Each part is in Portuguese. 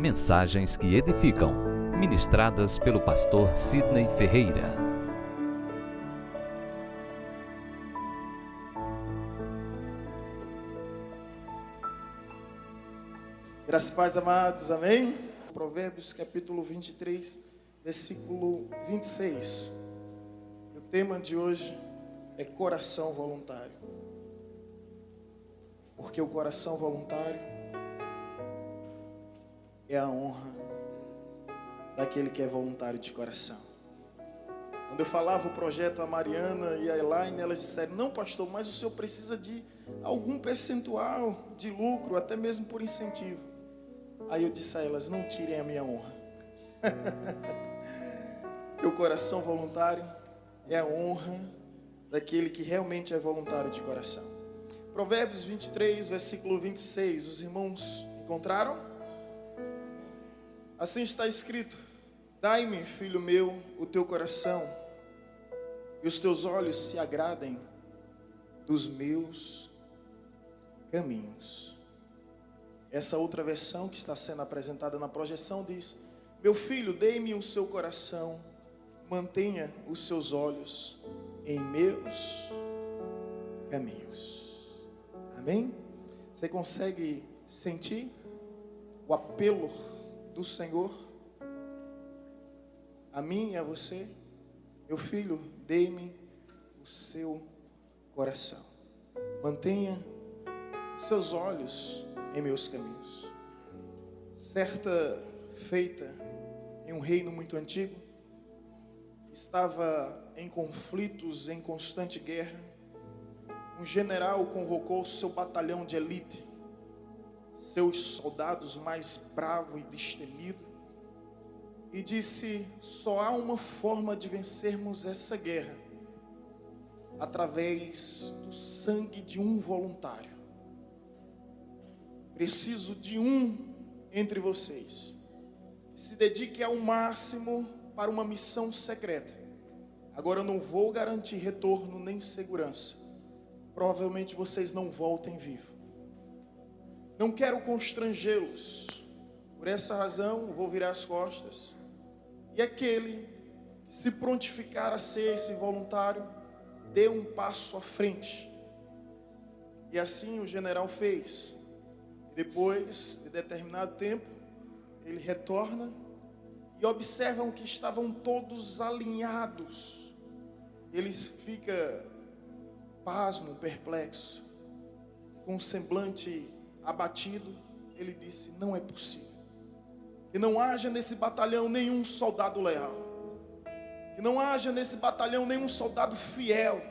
Mensagens que edificam, ministradas pelo pastor Sidney Ferreira. Graças e paz, amados, amém? Provérbios capítulo 23, versículo 26. O tema de hoje é coração voluntário. Porque o coração voluntário é a honra daquele que é voluntário de coração. Quando eu falava o projeto, a Mariana e a Elaine, elas disseram: não, pastor, mas o senhor precisa de algum percentual de lucro, até mesmo por incentivo. Aí eu disse a elas: não tirem a minha honra. Porque o coração voluntário é a honra daquele que realmente é voluntário de coração. Provérbios 23, versículo 26. Os irmãos encontraram? Assim está escrito: dai-me, filho meu, o teu coração, e os teus olhos se agradem dos meus caminhos. Essa outra versão que está sendo apresentada na projeção diz: meu filho, dê-me o seu coração, mantenha os seus olhos em meus caminhos. Amém? Você consegue sentir o apelo do Senhor a mim e a você? Meu filho, dê-me o seu coração, mantenha os seus olhos em meus caminhos. Certa feita, em um reino muito antigo, estava em conflitos, em constante guerra. Um general convocou seu batalhão de elite, seus soldados mais bravos e destemidos, e disse: só há uma forma de vencermos essa guerra, através do sangue de um voluntário. Preciso de um entre vocês que se dedique ao máximo para uma missão secreta. Agora eu não vou garantir retorno nem segurança. Provavelmente vocês não voltem vivos. Não quero constrangê-los. Por essa razão, vou virar as costas. E aquele que se prontificar a ser esse voluntário, dê um passo à frente. E assim o general fez. E depois de determinado tempo, ele retorna e observam que estavam todos alinhados. Eles ficam pasmo, perplexo, com um semblante abatido. Ele disse: não é possível que não haja nesse batalhão nenhum soldado leal, que não haja nesse batalhão nenhum soldado fiel,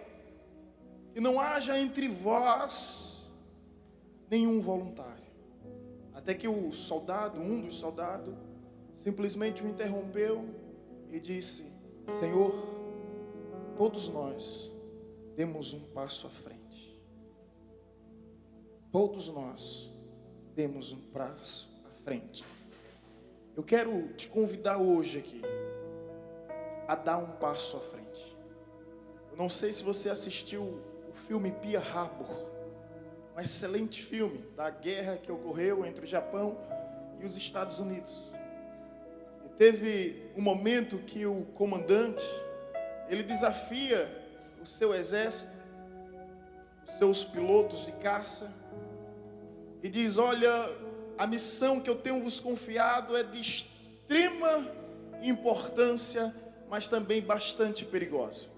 que não haja entre vós nenhum voluntário. Até que o soldado, um dos soldados, simplesmente o interrompeu e disse: Senhor, todos nós demos um passo à frente. Todos nós demos um passo à frente. Eu quero te convidar hoje aqui a dar um passo à frente. Eu não sei se você assistiu o filme Pearl Harbor, um excelente filme da guerra que ocorreu entre o Japão e os Estados Unidos. E teve um momento que o comandante, ele desafia o seu exército, os seus pilotos de caça, e diz: olha, a missão que eu tenho vos confiado é de extrema importância, mas também bastante perigosa.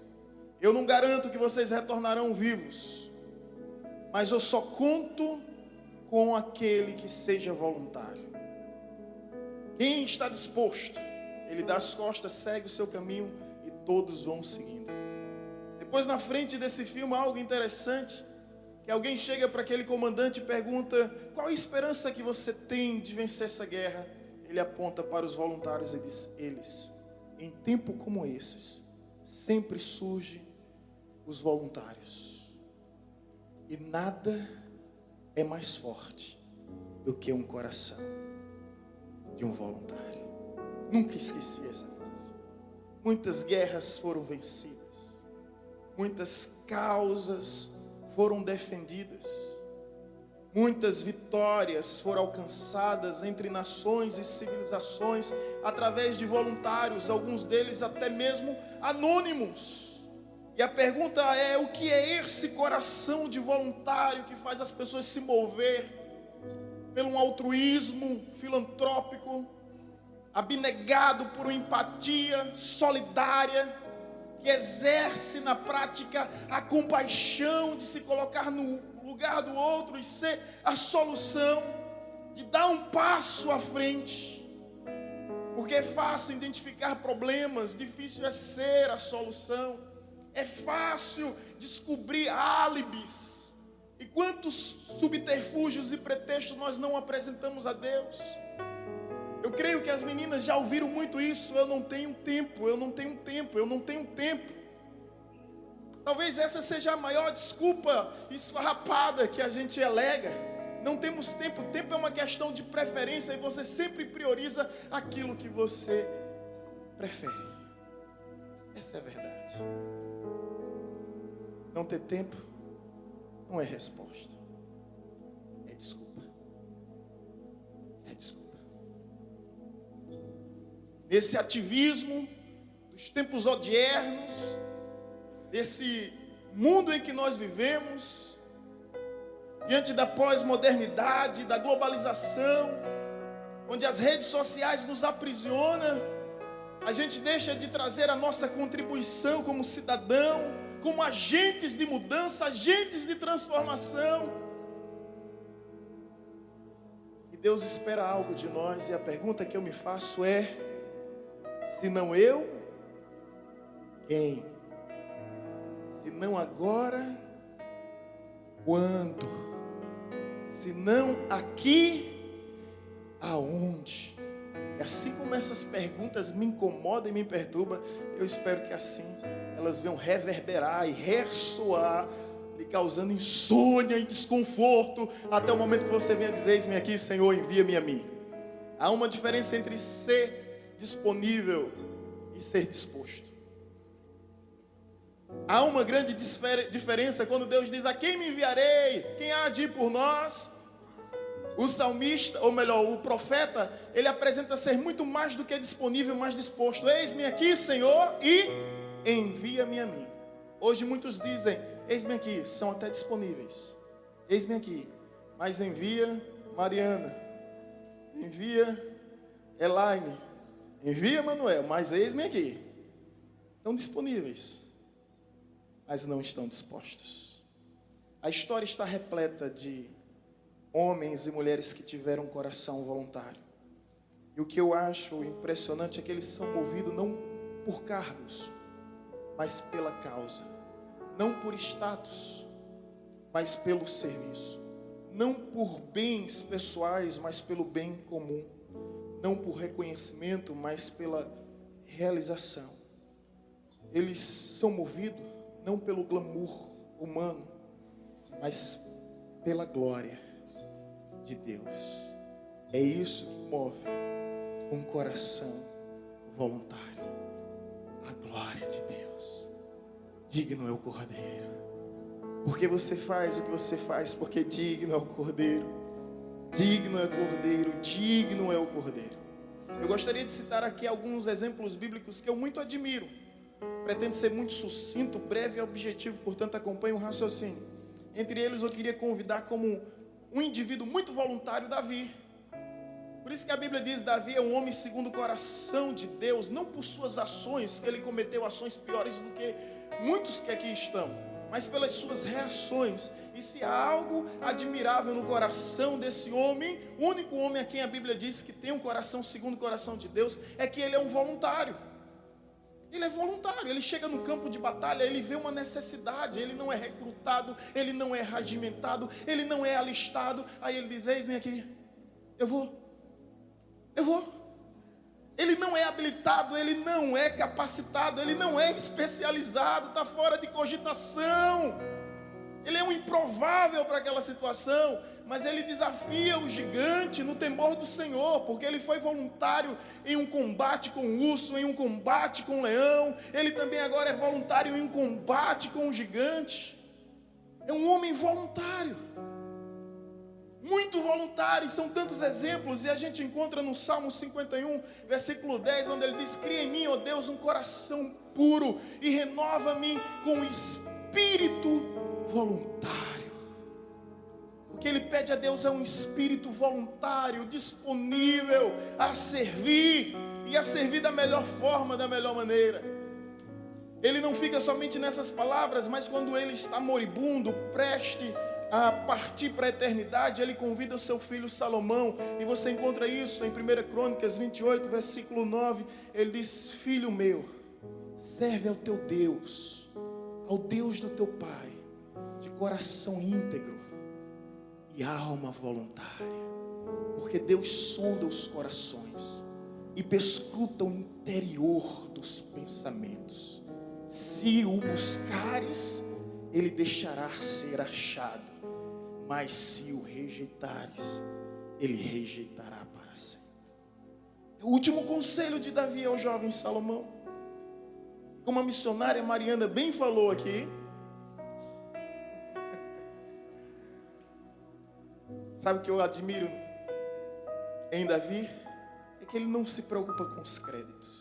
Eu não garanto que vocês retornarão vivos, mas eu só conto com aquele que seja voluntário. Quem está disposto, ele dá as costas, segue o seu caminho e todos vão seguindo. Depois, na frente desse filme, algo interessante, que alguém chega para aquele comandante e pergunta: qual a esperança que você tem de vencer essa guerra? Ele aponta para os voluntários e diz: eles, em tempo como esses, sempre surgem os voluntários. E nada é mais forte do que um coração de um voluntário. Nunca esqueci essa frase. Muitas guerras foram vencidas, muitas causas foram defendidas, Muitas vitórias foram alcançadas entre nações e civilizações através de voluntários, alguns deles até mesmo anônimos. E a pergunta é: o que é esse coração de voluntário que faz as pessoas se mover pelo um altruísmo filantrópico, abnegado por uma empatia solidária, que exerce na prática a compaixão de se colocar no lugar do outro e ser a solução, de dar um passo à frente? Porque é fácil identificar problemas, difícil é ser a solução. É fácil descobrir álibis. E quantos subterfúgios e pretextos nós não apresentamos a Deus? Eu creio que as meninas já ouviram muito isso: eu não tenho tempo, eu não tenho tempo, eu não tenho tempo. Talvez essa seja a maior desculpa esfarrapada que a gente alega. Não temos tempo. Tempo é uma questão de preferência e você sempre prioriza aquilo que você prefere. Essa é a verdade. Não ter tempo não é resposta, é desculpa. É desculpa. Nesse ativismo dos tempos odiernos, desse mundo em que nós vivemos, diante da pós-modernidade, da globalização, onde as redes sociais nos aprisionam, a gente deixa de trazer a nossa contribuição como cidadão, como agentes de mudança, agentes de transformação. E Deus espera algo de nós, e a pergunta que eu me faço é: se não eu, quem? Se não agora, quando? Se não aqui, aonde? E assim como essas perguntas me incomodam e me perturbam, eu espero que assim elas venham reverberar e ressoar, lhe causando insônia e desconforto, até o momento que você venha dizer: eis-me aqui, Senhor, envia-me a mim. Há uma diferença entre ser disponível e ser disposto. Há uma grande diferença quando Deus diz: a quem me enviarei? Quem há de ir por nós? O salmista, ou melhor, o profeta, ele apresenta ser muito mais do que disponível, mais disposto. Eis-me aqui, Senhor, e envia-me a mim. Hoje muitos dizem: eis-me aqui, são até disponíveis. Eis-me aqui, mas envia Mariana, envia Elaine, envia Manuel, mas eis-me aqui. Estão disponíveis, mas não estão dispostos. A história está repleta de homens e mulheres que tiveram um coração voluntário. E o que eu acho impressionante é que eles são movidos não por cargos, mas pela causa. Não por status, mas pelo serviço. Não por bens pessoais, mas pelo bem comum. Não por reconhecimento, mas pela realização. Eles são movidos não pelo glamour humano, mas pela glória de Deus. É isso que move um coração voluntário. A glória de Deus. Digno é o Cordeiro. Porque você faz o que você faz, porque digno é o Cordeiro. Digno é o Cordeiro, digno é o Cordeiro. Eu gostaria de citar aqui alguns exemplos bíblicos que eu muito admiro. Pretendo ser muito sucinto, breve e objetivo, portanto acompanhe o raciocínio. Entre eles eu queria convidar como um indivíduo muito voluntário, Davi. Por isso que a Bíblia diz: Davi é um homem segundo o coração de Deus, não por suas ações, que ele cometeu ações piores do que muitos que aqui estão, mas pelas suas reações. E se há algo admirável no coração desse homem, o único homem a quem a Bíblia diz que tem um coração segundo o coração de Deus, é que ele é um voluntário. Ele é voluntário, ele chega no campo de batalha, ele vê uma necessidade, ele não é recrutado, ele não é regimentado, ele não é alistado. Aí ele diz: eis-me aqui, eu vou. Ele não é habilitado, ele não é capacitado, ele não é especializado, está fora de cogitação. Ele é um improvável para aquela situação, mas ele desafia o gigante no temor do Senhor, porque ele foi voluntário em um combate com o urso, em um combate com o leão. Ele também agora é voluntário em um combate com o gigante. É um homem voluntário. Muito voluntário, são tantos exemplos, e a gente encontra no Salmo 51, versículo 10, onde ele diz: cria em mim, ó Deus, um coração puro e renova-me com espírito voluntário. O que ele pede a Deus é um espírito voluntário, disponível a servir, e a servir da melhor forma, da melhor maneira. Ele não fica somente nessas palavras, mas quando ele está moribundo, preste a partir para a eternidade, ele convida o seu filho Salomão, e você encontra isso em 1 Crônicas 28, versículo 9, ele diz: filho meu, serve ao teu Deus, ao Deus do teu pai, de coração íntegro e alma voluntária, porque Deus sonda os corações e perscruta o interior dos pensamentos. Se o buscares, ele deixará ser achado, mas se o rejeitares, ele rejeitará para sempre. O último conselho de Davi ao jovem Salomão, como a missionária Mariana bem falou aqui, sabe o que eu admiro em Davi? É que ele não se preocupa com os créditos.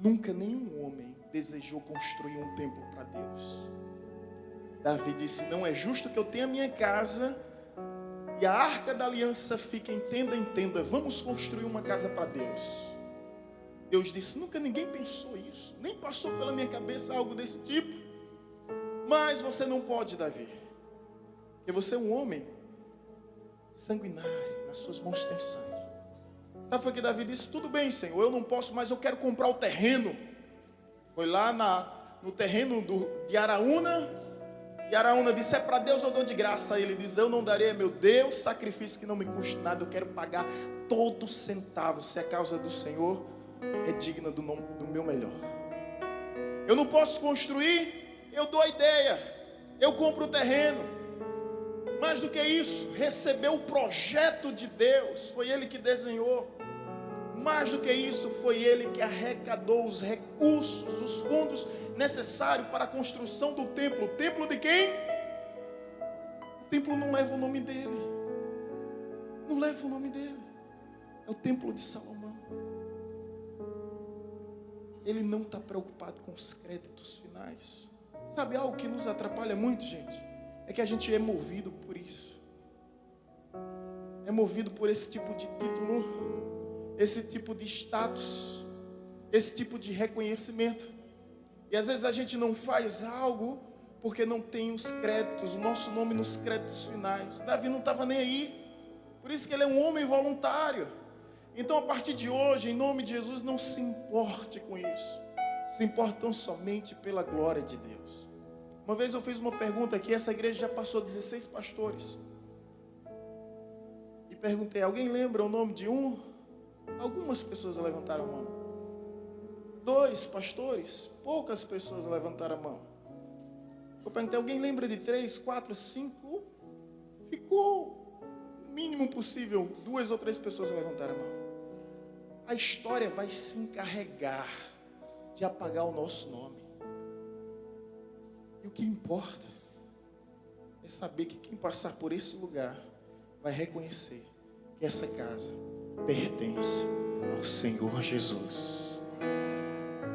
Nunca nenhum homem desejou construir um templo para Deus. Davi disse: não é justo que eu tenha minha casa e a arca da aliança fique em tenda, vamos construir uma casa para Deus. Deus disse: nunca ninguém pensou isso, nem passou pela minha cabeça algo desse tipo. Mas você não pode, Davi, porque você é um homem sanguinário, nas suas mãos tem sangue. Sabe o que Davi disse? Tudo bem, Senhor, eu não posso, mas eu quero comprar o terreno. Foi lá no terreno de Araúna, e Araúna disse: é para Deus, eu dou de graça. Aí ele diz: eu não darei a meu Deus sacrifício que não me custe nada, eu quero pagar todo centavo, se a causa do Senhor é digna do meu melhor. Eu não posso construir, eu dou a ideia, eu compro o terreno. Mais do que isso, recebeu o projeto de Deus, foi ele que desenhou. Mais do que isso, foi ele que arrecadou os recursos, os fundos necessários para a construção do templo. O templo de quem? O templo não leva o nome dele. Não leva o nome dele. É o templo de Salomão. Ele não está preocupado com os créditos finais. Sabe algo que nos atrapalha muito, gente? É que a gente é movido por isso. É movido por esse tipo de título, esse tipo de status, esse tipo de reconhecimento. E às vezes a gente não faz algo porque não tem os créditos, o nosso nome nos créditos finais. Davi não estava nem aí. Por isso que ele é um homem voluntário. Então, a partir de hoje, em nome de Jesus, não se importe com isso. Se importam somente pela glória de Deus. Uma vez eu fiz uma pergunta aqui, essa igreja já passou 16 pastores. E perguntei: alguém lembra o nome de um? Algumas pessoas levantaram a mão. 2 pastores, poucas pessoas levantaram a mão. Eu perguntei: alguém lembra de 3, 4, 5? Ficou o mínimo possível, 2 ou 3 pessoas levantaram a mão. A história vai se encarregar de apagar o nosso nome. E o que importa é saber que quem passar por esse lugar vai reconhecer que essa casa pertence ao Senhor Jesus,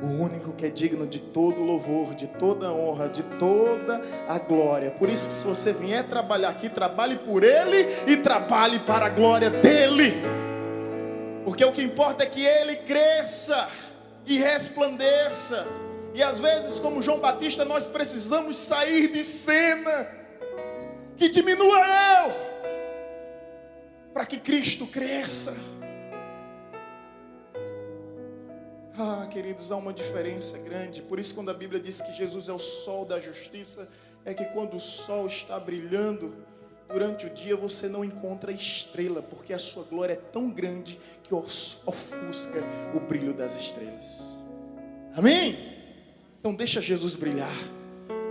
o único que é digno de todo louvor, de toda honra, de toda a glória. Por isso que se você vier trabalhar aqui, trabalhe por Ele e trabalhe para a glória dEle, porque o que importa é que Ele cresça e resplandeça. E às vezes, como João Batista, nós precisamos sair de cena, que diminua eu, para que Cristo cresça. Ah, queridos, há uma diferença grande. Por isso, quando a Bíblia diz que Jesus é o sol da justiça, é que quando o sol está brilhando durante o dia, você não encontra estrela, porque a sua glória é tão grande que ofusca o brilho das estrelas. Amém? Então deixa Jesus brilhar.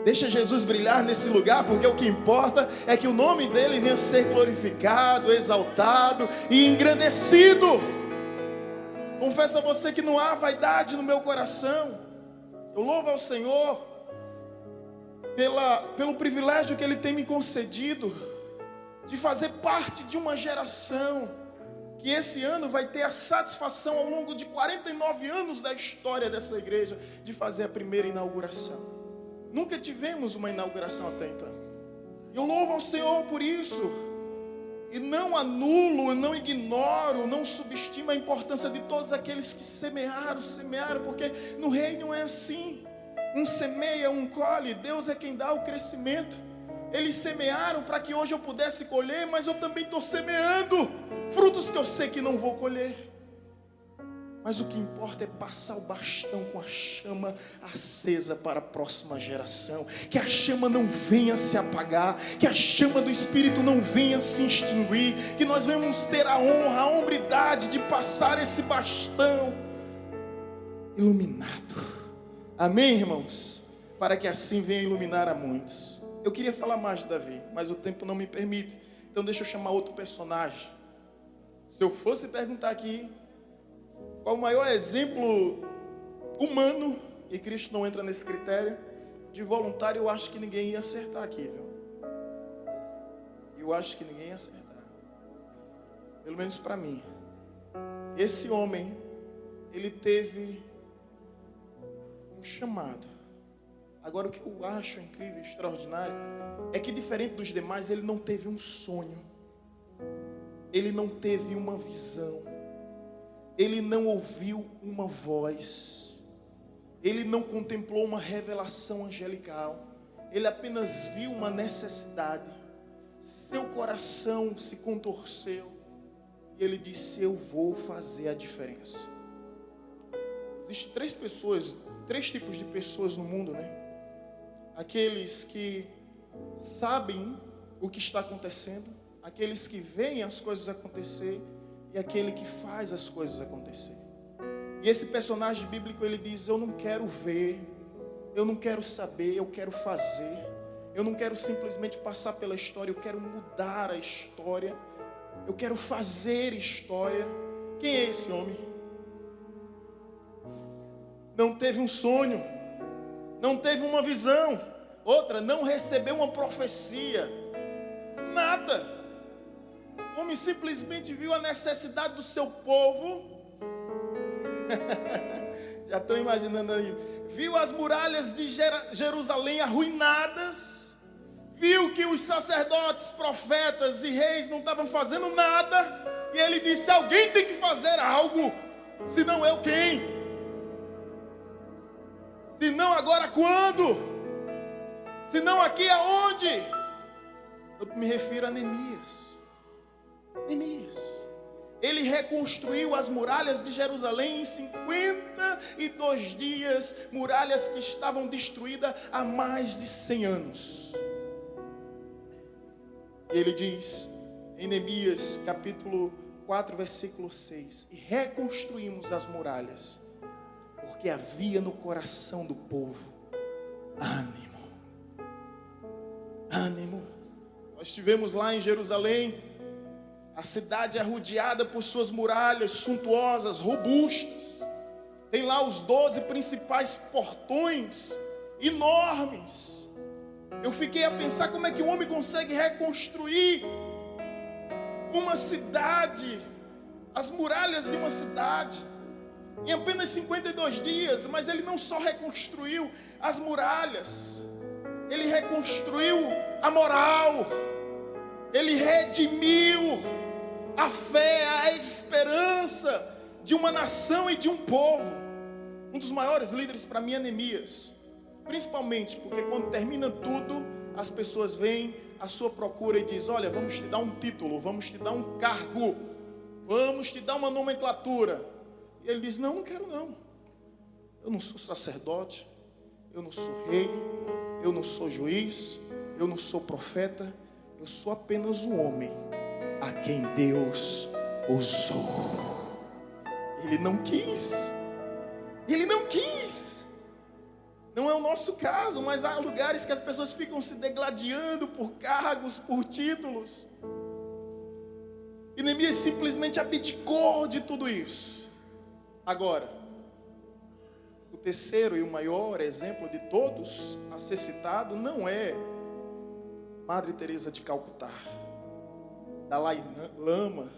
Deixa Jesus brilhar nesse lugar, porque o que importa é que o nome dele venha a ser glorificado, exaltado e engrandecido. Confesso a você que não há vaidade no meu coração. Eu louvo ao Senhor pelo privilégio que Ele tem me concedido de fazer parte de uma geração que esse ano vai ter a satisfação, ao longo de 49 anos da história dessa igreja, de fazer a primeira inauguração. Nunca tivemos uma inauguração até então. Eu louvo ao Senhor por isso. E não anulo, não ignoro, não subestimo a importância de todos aqueles que semearam, porque no reino é assim. Um semeia, um colhe, Deus é quem dá o crescimento. Eles semearam para que hoje eu pudesse colher, mas eu também estou semeando frutos que eu sei que não vou colher. Mas o que importa é passar o bastão com a chama acesa para a próxima geração. Que a chama não venha se apagar, que a chama do Espírito não venha se extinguir, que nós venhamos ter a honra, a hombridade de passar esse bastão iluminado. Amém, irmãos? Para que assim venha iluminar a muitos. Eu queria falar mais de Davi, mas o tempo não me permite. Então deixa eu chamar outro personagem. Se eu fosse perguntar aqui qual o maior exemplo humano, e Cristo não entra nesse critério, de voluntário, eu acho que ninguém ia acertar aqui, viu? Eu acho que ninguém ia acertar. Pelo menos para mim. Esse homem, ele teve um chamado. Agora, o que eu acho incrível, extraordinário, é que diferente dos demais, ele não teve um sonho. Ele não teve uma visão. Ele não ouviu uma voz. Ele não contemplou uma revelação angelical. Ele apenas viu uma necessidade. Seu coração se contorceu. E ele disse: eu vou fazer a diferença. Existem três tipos de pessoas no mundo, né? Aqueles que sabem o que está acontecendo, aqueles que veem as coisas acontecer, e aquele que faz as coisas acontecer. E esse personagem bíblico, ele diz: eu não quero ver, eu não quero saber, eu quero fazer. Eu não quero simplesmente passar pela história, eu quero mudar a história. Eu quero fazer história. Quem é esse homem? Não teve um sonho, não teve uma visão. Outra, não recebeu uma profecia. Nada. O homem simplesmente viu a necessidade do seu povo. Já estou imaginando aí. Viu as muralhas de Jerusalém arruinadas. Viu que os sacerdotes, profetas e reis não estavam fazendo nada. E ele disse: alguém tem que fazer algo. Se não eu, quem? Se não agora, quando? Se não aqui, aonde? Eu me refiro a Neemias. Ele reconstruiu as muralhas de Jerusalém em 52 dias, muralhas que estavam destruídas há mais de 100 anos. Ele diz em Neemias capítulo 4, versículo 6: e reconstruímos as muralhas, porque havia no coração do povo ânimo. Nós estivemos lá em Jerusalém. A cidade é rodeada por suas muralhas suntuosas, robustas. Tem lá os 12 principais portões, enormes. Eu fiquei a pensar como é que o homem consegue reconstruir uma cidade, as muralhas de uma cidade, em apenas 52 dias. Mas ele não só reconstruiu as muralhas, ele reconstruiu a moral, ele redimiu a fé, a esperança de uma nação e de um povo. Um dos maiores líderes para mim é Neemias, principalmente porque quando termina tudo, as pessoas vêm à sua procura e dizem: olha, vamos te dar um título, vamos te dar um cargo, vamos te dar uma nomenclatura. E ele diz: não quero não. Eu não sou sacerdote, eu não sou rei, eu não sou juiz, eu não sou profeta, eu sou apenas um homem a quem Deus usou. Ele não quis. Não é o nosso caso, mas há lugares que as pessoas ficam se degladiando por cargos, por títulos. E Neemias simplesmente abdicou de tudo isso. Agora, o terceiro e o maior exemplo de todos a ser citado não é Madre Teresa de Calcutá. Dalai Lama,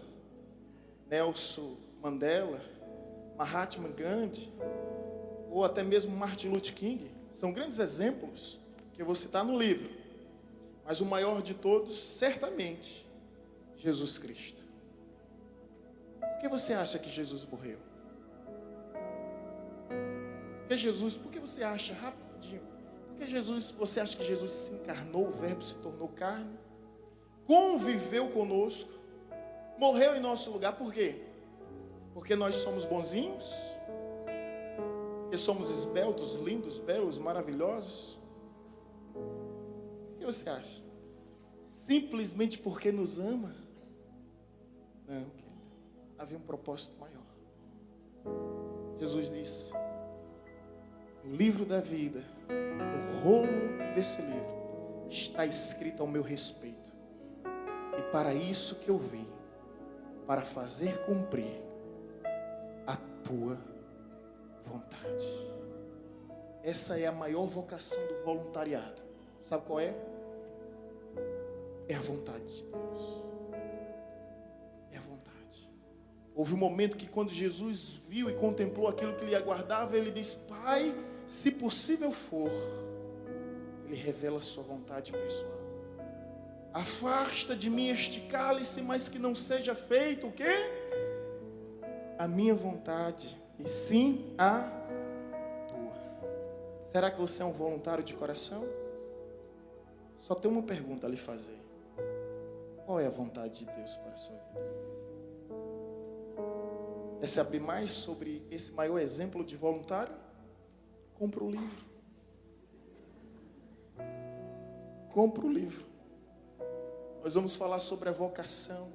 Nelson Mandela, Mahatma Gandhi, ou até mesmo Martin Luther King, são grandes exemplos que eu vou citar no livro. Mas o maior de todos, certamente, Jesus Cristo. Por que você acha que Jesus morreu? Por que você acha, rapidinho, você acha que Jesus se encarnou, o verbo se tornou carne, conviveu conosco, morreu em nosso lugar? Por quê? Porque nós somos bonzinhos? Porque somos esbeltos, lindos, belos, maravilhosos? O que você acha? Simplesmente porque nos ama? Não, querido. Havia um propósito maior. Jesus disse: no livro da vida, no rolo desse livro, está escrito ao meu respeito. E para isso que eu vim, para fazer cumprir a tua vontade. Essa é a maior vocação do voluntariado. Sabe qual é? É a vontade de Deus. É a vontade. Houve um momento que quando Jesus viu e contemplou aquilo que lhe aguardava, ele disse: Pai, se possível for, ele revela a sua vontade pessoal. Afasta de mim este cálice, mas que não seja feito o quê? A minha vontade, e sim a tua. Será que você é um voluntário de coração? Só tem uma pergunta a lhe fazer: qual é a vontade de Deus para a sua vida? Quer saber mais sobre esse maior exemplo de voluntário? Compra o livro. Compra o livro. Nós vamos falar sobre a vocação,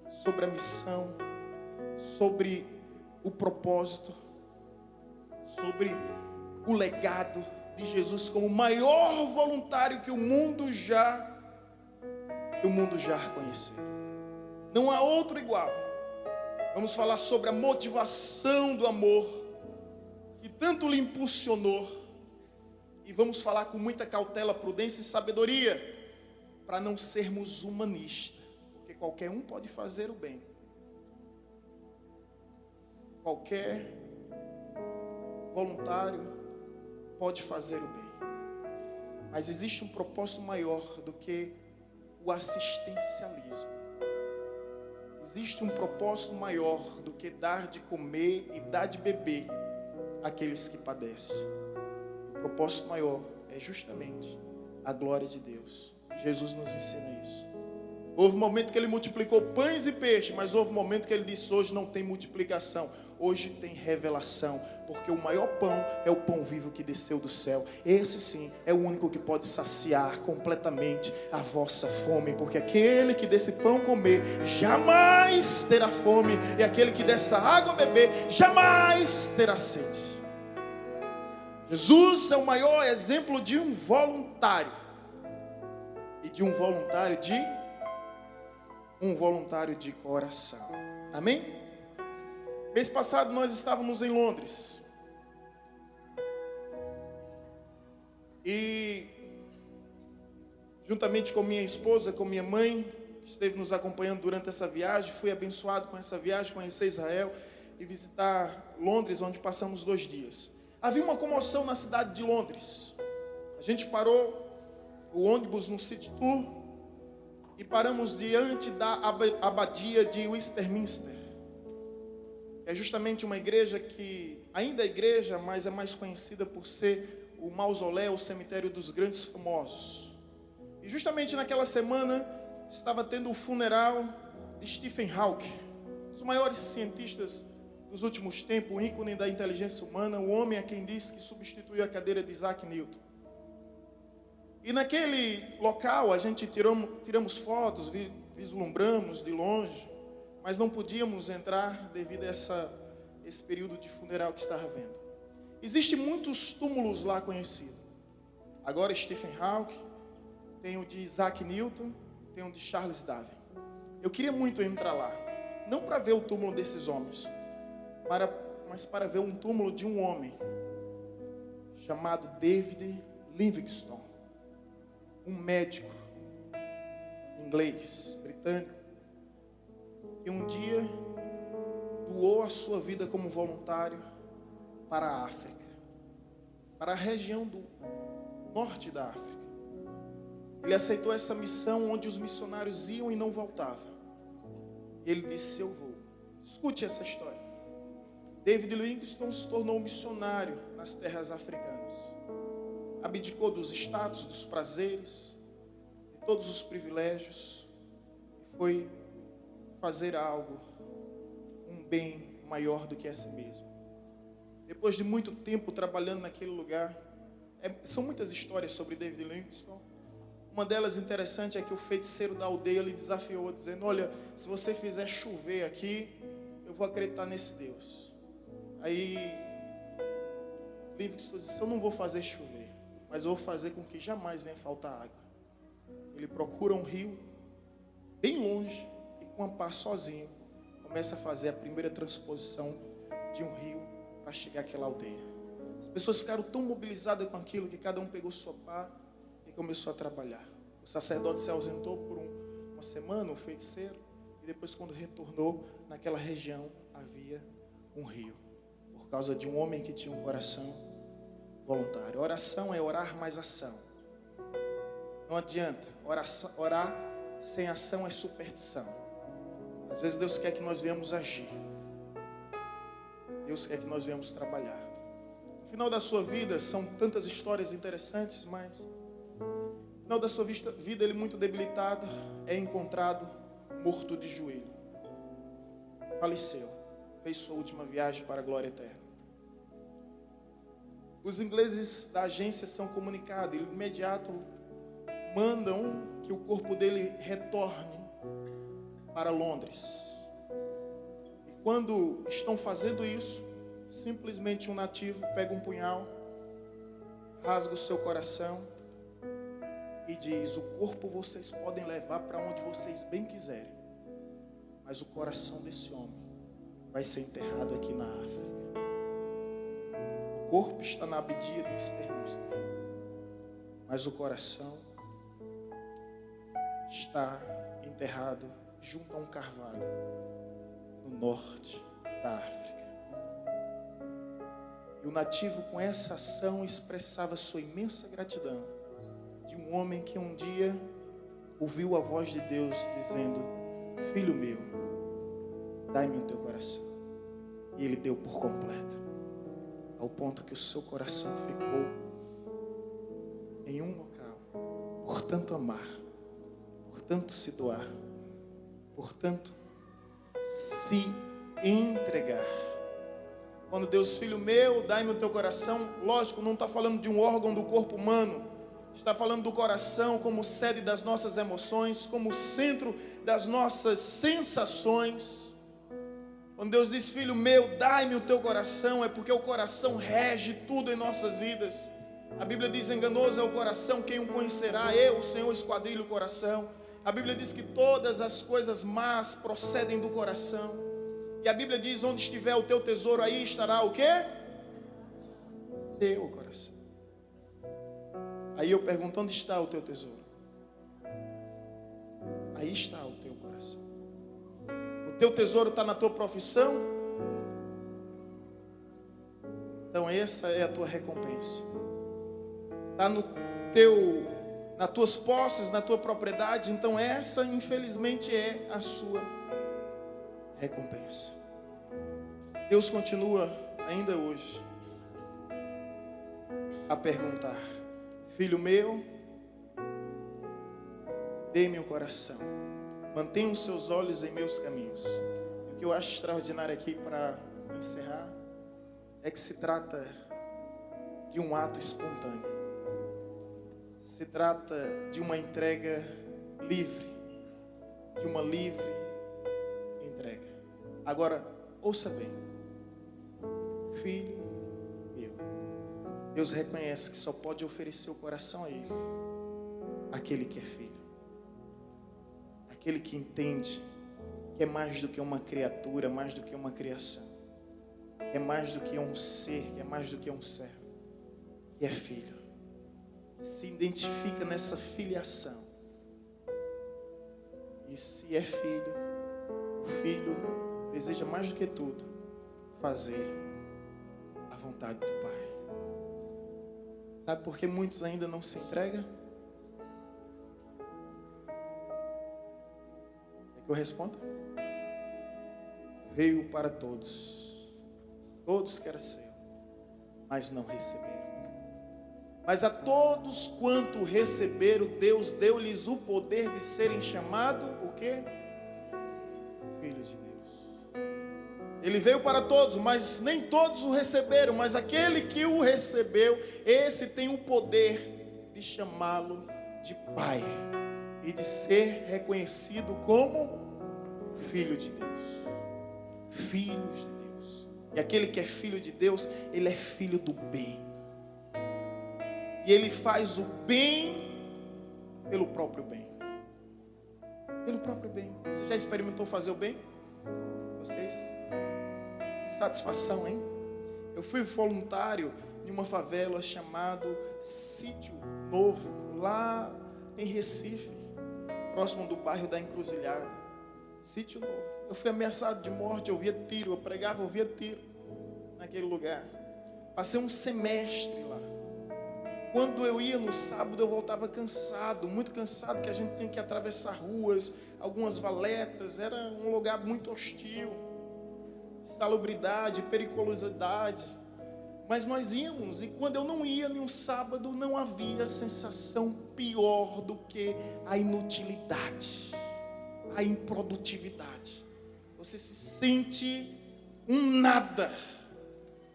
sobre a missão, sobre o propósito, sobre o legado de Jesus como o maior voluntário que o mundo já reconheceu. Não há outro igual. Vamos falar sobre a motivação do amor que tanto lhe impulsionou. E vamos falar com muita cautela, prudência e sabedoria, para não sermos humanistas, porque qualquer um pode fazer o bem. Qualquer voluntário pode fazer o bem. Mas existe um propósito maior do que o assistencialismo. Existe um propósito maior do que dar de comer e dar de beber àqueles que padecem. O propósito maior é justamente a glória de Deus. Jesus nos ensina isso. Houve um momento que ele multiplicou pães e peixes, mas houve um momento que ele disse: hoje não tem multiplicação, hoje tem revelação, porque o maior pão é o pão vivo que desceu do céu. Esse sim é o único que pode saciar completamente a vossa fome, porque aquele que desse pão comer jamais terá fome, e aquele que dessa água beber jamais terá sede. Jesus é o maior exemplo de um voluntário, e de um voluntário de coração. Amém? Mês passado nós estávamos em Londres. E juntamente com minha esposa, com minha mãe, que esteve nos acompanhando durante essa viagem, fui abençoado com essa viagem, conhecer Israel e visitar Londres, onde passamos 2 dias. Havia uma comoção na cidade de Londres. A gente parou o ônibus no City Tour e paramos diante da abadia de Westminster. É justamente uma igreja que ainda é igreja, mas é mais conhecida por ser o mausoléu, o cemitério dos grandes famosos. E justamente naquela semana estava tendo o funeral de Stephen Hawking, um dos maiores cientistas dos últimos tempos, o ícone da inteligência humana, o homem a quem disse que substituiu a cadeira de Isaac Newton. E naquele local a gente tiramos fotos, vislumbramos de longe, mas não podíamos entrar devido a esse período de funeral que estava havendo. Existem muitos túmulos lá conhecidos. Agora Stephen Hawking, tem o de Isaac Newton, tem o de Charles Darwin. Eu queria muito entrar lá, não para ver o túmulo desses homens, mas para ver um túmulo de um homem chamado David Livingstone, um médico inglês, britânico, que um dia doou a sua vida como voluntário para a África, para a região do norte da África. Ele aceitou essa missão onde os missionários iam e não voltavam. Ele disse: eu vou. Escute essa história. David Livingstone se tornou missionário nas terras africanas. Abdicou dos status, dos prazeres, de todos os privilégios, e foi fazer algo, um bem maior do que a si mesmo. Depois de muito tempo trabalhando naquele lugar, são muitas histórias sobre David Livingstone. Uma delas interessante é que o feiticeiro da aldeia lhe desafiou, dizendo: olha, se você fizer chover aqui, eu vou acreditar nesse Deus. Aí Livingstone disse: eu não vou fazer chover, mas eu vou fazer com que jamais venha faltar água. Ele procura um rio bem longe e com uma pá sozinho começa a fazer a primeira transposição de um rio para chegar àquela aldeia. As pessoas ficaram tão mobilizadas com aquilo que cada um pegou sua pá e começou a trabalhar. O sacerdote se ausentou por uma semana, o feiticeiro, e depois, quando retornou, naquela região havia um rio, por causa de um homem que tinha um coração voluntário. Oração é orar mais ação. Não adianta, orar sem ação é superstição. Às vezes Deus quer que nós venhamos agir, Deus quer que nós venhamos trabalhar. No final da sua vida, são tantas histórias interessantes, mas no final da sua vida, ele muito debilitado, é encontrado morto de joelho. Faleceu, fez sua última viagem para a glória eterna. Os ingleses da agência são comunicados, e de imediato mandam que o corpo dele retorne para Londres. E quando estão fazendo isso, simplesmente um nativo pega um punhal, rasga o seu coração e diz: o corpo vocês podem levar para onde vocês bem quiserem, mas o coração desse homem vai ser enterrado aqui na África. O corpo está na abadia do extermista, mas o coração está enterrado junto a um carvalho no norte da África. E o nativo, com essa ação, expressava sua imensa gratidão de um homem que um dia ouviu a voz de Deus dizendo: filho meu, dai-me o teu coração. E ele deu por completo, ao ponto que o seu coração ficou em um local, por tanto amar, por tanto se doar, por tanto se entregar. Quando Deus: filho meu, dai-me o teu coração, lógico, não está falando de um órgão do corpo humano, está falando do coração como sede das nossas emoções, como centro das nossas sensações. Quando Deus diz: filho meu, dai-me o teu coração, é porque o coração rege tudo em nossas vidas. A Bíblia diz: enganoso é o coração, quem o conhecerá? Eu, o Senhor, esquadrilho o coração. A Bíblia diz que todas as coisas más procedem do coração. E a Bíblia diz: onde estiver o teu tesouro, aí estará o quê? Teu coração. Aí eu pergunto: onde está o teu tesouro? Aí está o teu coração. O teu tesouro está na tua profissão? Então essa é a tua recompensa. Está nas tuas posses, na tua propriedade? Então essa, infelizmente, é a sua recompensa. Deus continua ainda hoje a perguntar: filho meu, dê-me o coração, mantenha os seus olhos em meus caminhos. O que eu acho extraordinário aqui, para encerrar, é que se trata de um ato espontâneo. Se trata de uma entrega livre, de uma livre entrega. Agora, ouça bem, filho meu, Deus reconhece que só pode oferecer o coração a Ele aquele que é filho, aquele que entende que é mais do que uma criatura, mais do que uma criação, que é mais do que um ser, que é mais do que um servo, que é filho. Se identifica nessa filiação. E se é filho, o filho deseja mais do que tudo fazer a vontade do Pai. Sabe por que muitos ainda não se entregam? Quer que eu responda? Veio para todos. Todos querem ser, mas não receberam. Mas a todos quanto receberam, Deus deu-lhes o poder de serem chamados, o quê? Filhos de Deus. Ele veio para todos, mas nem todos o receberam. Mas aquele que o recebeu, esse tem o poder de chamá-lo de Pai e de ser reconhecido como Filho de Deus. Filhos de Deus. E aquele que é filho de Deus, ele é filho do bem. E ele faz o bem pelo próprio bem. Pelo próprio bem. Você já experimentou fazer o bem? Vocês? Que satisfação, hein? Eu fui voluntário em uma favela chamada Sítio Novo, lá em Recife, próximo do bairro da Encruzilhada. Sítio Novo. Eu fui ameaçado de morte, eu via tiro, eu pregava, eu via tiro naquele lugar. Passei um semestre lá. Quando eu ia no sábado, eu voltava cansado, muito cansado, que a gente tinha que atravessar ruas, algumas valetas, era um lugar muito hostil, salubridade, periculosidade. Mas nós íamos, e quando eu não ia em um sábado, não havia sensação pior do que a inutilidade, a improdutividade. Você se sente um nada,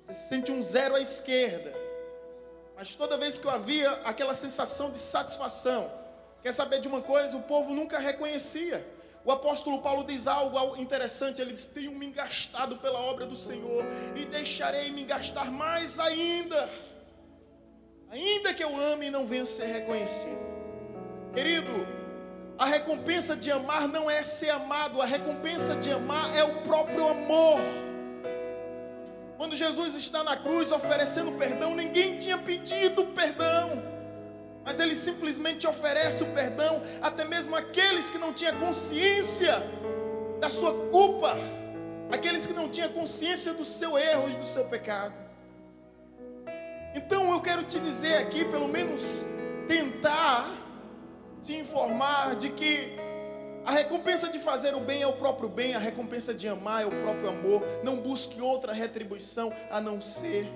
você se sente um zero à esquerda. Mas toda vez que eu havia aquela sensação de satisfação, quer saber de uma coisa? O povo nunca reconhecia. O apóstolo Paulo diz algo interessante, ele diz: tenho me engastado pela obra do Senhor e deixarei me engastar mais ainda, ainda que eu ame e não venha a ser reconhecido. Querido, a recompensa de amar não é ser amado, a recompensa de amar é o próprio amor. Quando Jesus está na cruz oferecendo perdão, ninguém tinha pedido perdão, mas Ele simplesmente oferece o perdão, até mesmo aqueles que não tinham consciência da sua culpa, aqueles que não tinham consciência do seu erro e do seu pecado. Então eu quero te dizer aqui, pelo menos tentar te informar de que a recompensa de fazer o bem é o próprio bem, a recompensa de amar é o próprio amor. Não busque outra retribuição a não ser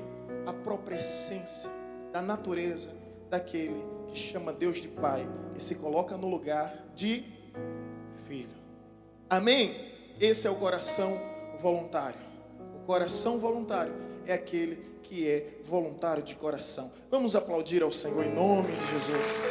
a própria essência da natureza daquele que chama Deus de Pai, que se coloca no lugar de filho. Amém? Esse é o coração voluntário. O coração voluntário é aquele que é voluntário de coração. Vamos aplaudir ao Senhor em nome de Jesus.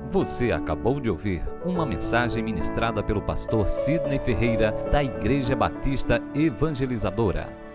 Você acabou de ouvir uma mensagem ministrada pelo pastor Sidney Ferreira, da Igreja Batista Evangelizadora.